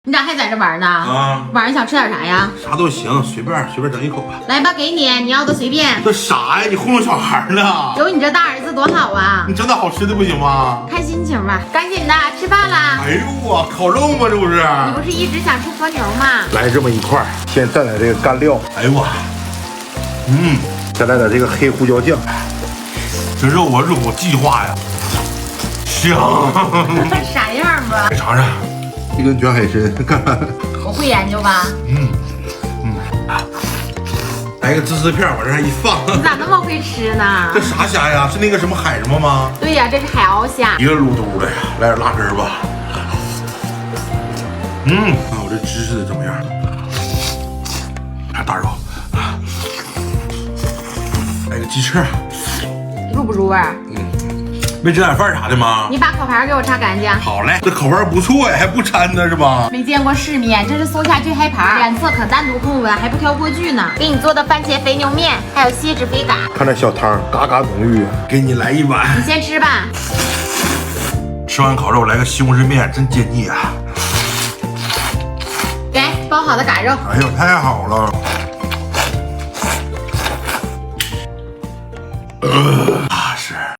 你咋还在这玩呢？啊，晚上想吃点啥呀？啥都行，随便整一口吧。来吧，给你，你要的随便。这啥呀？你糊弄小孩呢？有你这大儿子多好啊！你整点好吃的不行吗？看心情吧，赶紧的，吃饭啦！哎呦我烤肉吗？这不是？你不是一直想吃和牛吗？来这么一块，先蘸点这个干料，哎呦我，再来点这个黑胡椒酱。这肉啊入口即化呀，香！啥样吧？来尝尝。一根卷海参，看看。我会研究吧？来个芝士片往这上一放。你咋那么会吃呢这？啥虾呀？是那个什么海什么吗？对呀，这是海鳌虾。一个卤嘟的呀，来点辣汁儿吧。看我这芝士的怎么样？看大肉，来个鸡翅，入不入味儿？没整点饭啥的吗？你把烤盘给我擦干净。好嘞，这口味不错呀，还不掺呢是吧？没见过世面，这是搜下最嗨盘，颜色可单独控温，还不挑锅具呢。给你做的番茄肥牛面，还有锡纸肥嘎，看这小汤，嘎嘎浓郁。给你来一碗。你先吃吧。吃完烤肉来个西红柿面，真解腻啊！给包好的嘎肉，哎呦，太好了！